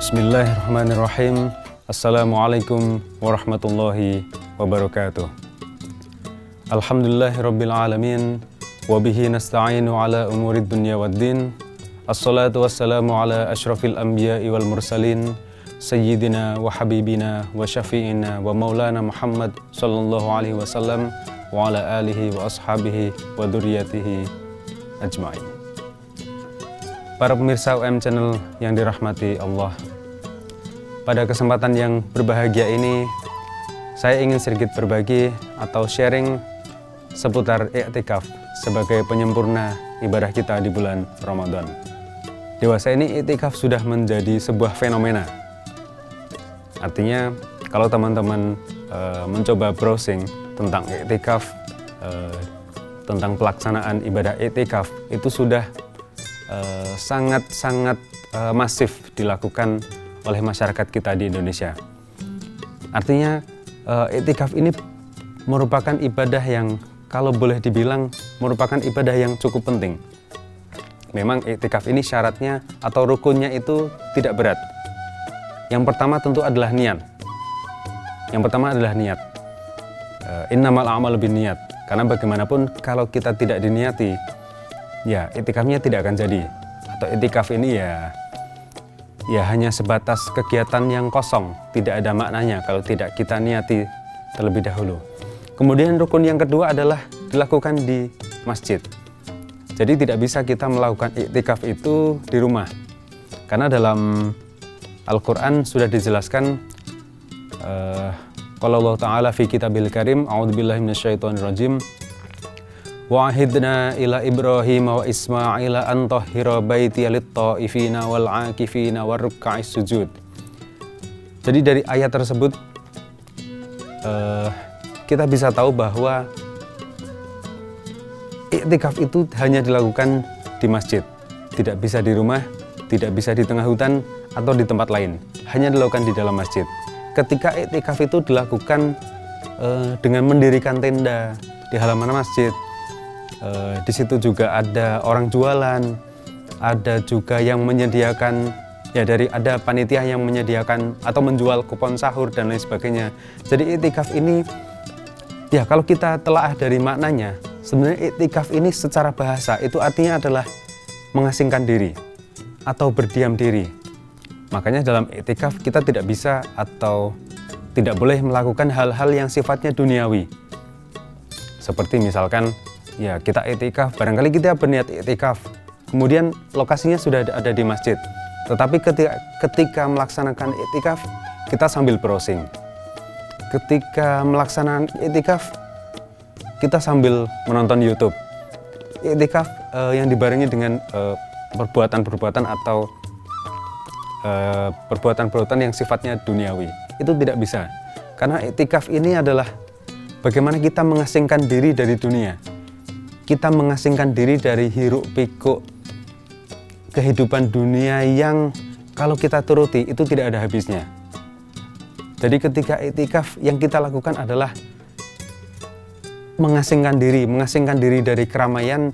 Bismillahirrahmanirrahim. Assalamualaikum warahmatullahi wabarakatuh. Alhamdulillahirabbil alamin wa bihi nasta'inu ala umurid dunya waddin. Assalatu wassalamu ala asyrafil anbiya'i wal mursalin sayyidina wa habibina wa syafi'ina wa maulana Muhammad sallallahu alaihi wasallam wa ala alihi wa ashabihi wa dzurriyyatihi ajma'in. Para pemirsa UM Channel yang dirahmati Allah, pada kesempatan yang berbahagia ini saya ingin sedikit berbagi atau sharing seputar i'tikaf sebagai penyempurna ibadah kita di bulan Ramadan. Dewasa ini i'tikaf sudah menjadi sebuah fenomena. Artinya kalau teman-teman mencoba browsing tentang i'tikaf, tentang pelaksanaan ibadah i'tikaf, itu sudah sangat-sangat masif dilakukan oleh masyarakat kita di Indonesia. Artinya i'tikaf ini merupakan ibadah yang kalau boleh dibilang merupakan ibadah yang cukup penting. Memang i'tikaf ini syaratnya atau rukunnya itu tidak berat. Yang pertama tentu adalah niat. Innamal a'malu binniyat. Karena bagaimanapun kalau kita tidak diniati, ya i'tikafnya tidak akan jadi. Atau i'tikaf ini ya hanya sebatas kegiatan yang kosong, tidak ada maknanya kalau tidak kita niati terlebih dahulu. Kemudian rukun yang kedua adalah dilakukan di masjid. Jadi tidak bisa kita melakukan i'tikaf itu di rumah. Karena dalam Al-Quran sudah dijelaskan, qala Allah Ta'ala fi kitabil karim, a'udzubillahi minasyaitonir rajim, wa'ahidna ila Ibrahim wa Ismaila an tahhira baitiya lit-ta'ifina wal 'akifina warruk'is sujud. Jadi dari ayat tersebut kita bisa tahu bahwa i'tikaf itu hanya dilakukan di masjid, tidak bisa di rumah, tidak bisa di tengah hutan atau di tempat lain, hanya dilakukan di dalam masjid. Ketika i'tikaf itu dilakukan dengan mendirikan tenda di halaman masjid, di situ juga ada orang jualan, ada juga yang menyediakan, ada panitia yang menyediakan atau menjual kupon sahur dan lain sebagainya. Jadi i'tikaf ini, ya kalau kita telaah dari maknanya, sebenarnya i'tikaf ini secara bahasa itu artinya adalah mengasingkan diri atau berdiam diri. Makanya dalam i'tikaf kita tidak bisa atau tidak boleh melakukan hal-hal yang sifatnya duniawi. Seperti misalkan, ya kita i'tikaf, barangkali kita berniat i'tikaf, kemudian lokasinya sudah ada di masjid, tetapi ketika melaksanakan i'tikaf kita sambil browsing. Ketika melaksanakan i'tikaf kita sambil menonton YouTube. I'tikaf yang dibarengi dengan perbuatan-perbuatan atau perbuatan-perbuatan yang sifatnya duniawi, itu tidak bisa. Karena i'tikaf ini adalah bagaimana kita mengasingkan diri dari dunia. Kita mengasingkan diri dari hiruk pikuk kehidupan dunia yang kalau kita turuti itu tidak ada habisnya. Jadi ketika i'tikaf yang kita lakukan adalah mengasingkan diri dari keramaian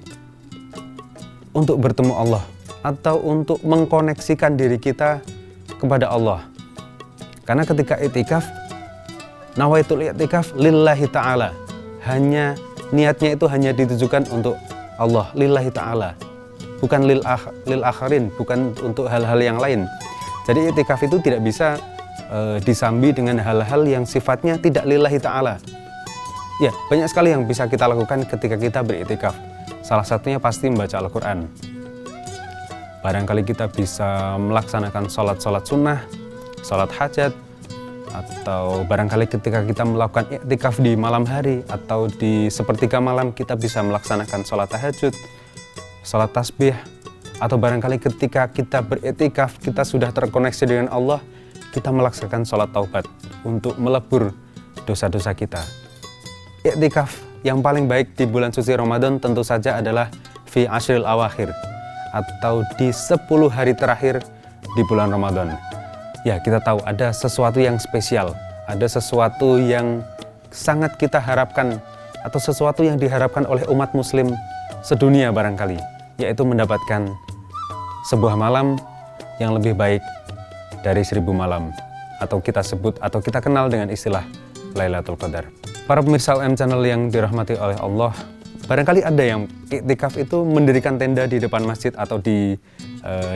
untuk bertemu Allah atau untuk mengkoneksikan diri kita kepada Allah. Karena ketika i'tikaf, nawaitul i'tikaf lillahi ta'ala, niatnya itu hanya ditujukan untuk Allah, lillahi ta'ala, bukan lil akharin, bukan untuk hal-hal yang lain. Jadi i'tikaf itu tidak bisa disambi dengan hal-hal yang sifatnya tidak lillahi ta'ala. Ya, banyak sekali yang bisa kita lakukan ketika kita beriktikaf. Salah satunya pasti membaca Al-Quran. Barangkali kita bisa melaksanakan sholat sunnah, sholat hajat, atau barangkali ketika kita melakukan i'tikaf di malam hari atau di sepertiga malam kita bisa melaksanakan sholat tahajud, sholat tasbih, atau barangkali ketika kita beriktikaf kita sudah terkoneksi dengan Allah, kita melaksanakan sholat taubat untuk melebur dosa-dosa kita. I'tikaf yang paling baik di bulan suci Ramadan tentu saja adalah fi ashril awakhir, atau di 10 hari terakhir di bulan Ramadan. Ya, kita tahu ada sesuatu yang spesial, ada sesuatu yang sangat kita harapkan atau sesuatu yang diharapkan oleh umat muslim sedunia barangkali, yaitu mendapatkan sebuah malam yang lebih baik dari 1000 malam, atau kita sebut atau kita kenal dengan istilah Lailatul Qadar. Para pemirsa UM Channel yang dirahmati oleh Allah, barangkali ada yang iktikaf itu mendirikan tenda di depan masjid atau di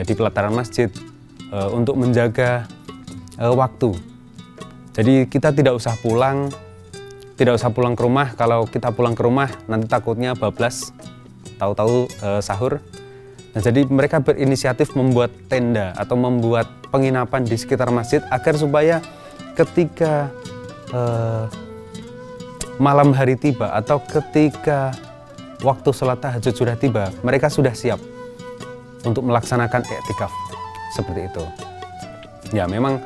pelataran masjid untuk menjaga waktu. Jadi kita tidak usah pulang ke rumah. Kalau kita pulang ke rumah nanti takutnya bablas, tahu-tahu sahur. Nah, jadi mereka berinisiatif membuat tenda atau membuat penginapan di sekitar masjid agar supaya ketika malam hari tiba atau ketika waktu sholat tahajud sudah tiba, mereka sudah siap untuk melaksanakan iktikaf seperti itu. Ya memang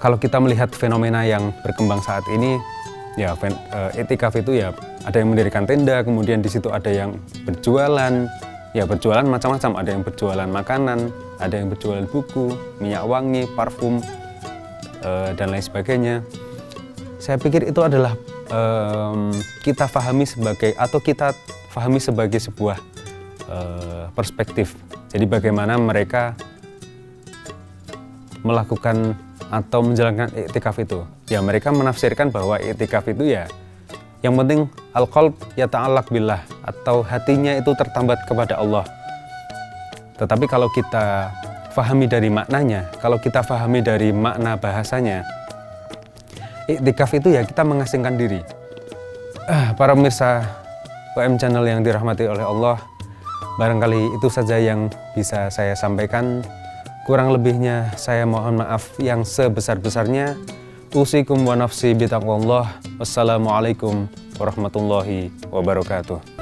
kalau kita melihat fenomena yang berkembang saat ini, ya iktikaf itu ya ada yang mendirikan tenda, kemudian di situ ada yang berjualan. Ya berjualan macam-macam, ada yang berjualan makanan, ada yang berjualan buku, minyak wangi, parfum, dan lain sebagainya. Saya pikir itu adalah kita fahami sebagai sebuah perspektif. Jadi bagaimana mereka melakukan atau menjalankan iktikaf itu. Ya mereka menafsirkan bahwa iktikaf itu ya yang penting al-qalb yata'allaq billah, atau hatinya itu tertambat kepada Allah. Tetapi kalau kita fahami dari maknanya, kalau kita fahami dari makna bahasanya, iktikaf itu ya kita mengasingkan diri. Para pemirsa UM Channel yang dirahmati oleh Allah, barangkali itu saja yang bisa saya sampaikan. Kurang lebihnya saya mohon maaf yang sebesar-besarnya. Usikum wa nafsi bitaqwallah. Wassalamualaikum warahmatullahi wabarakatuh.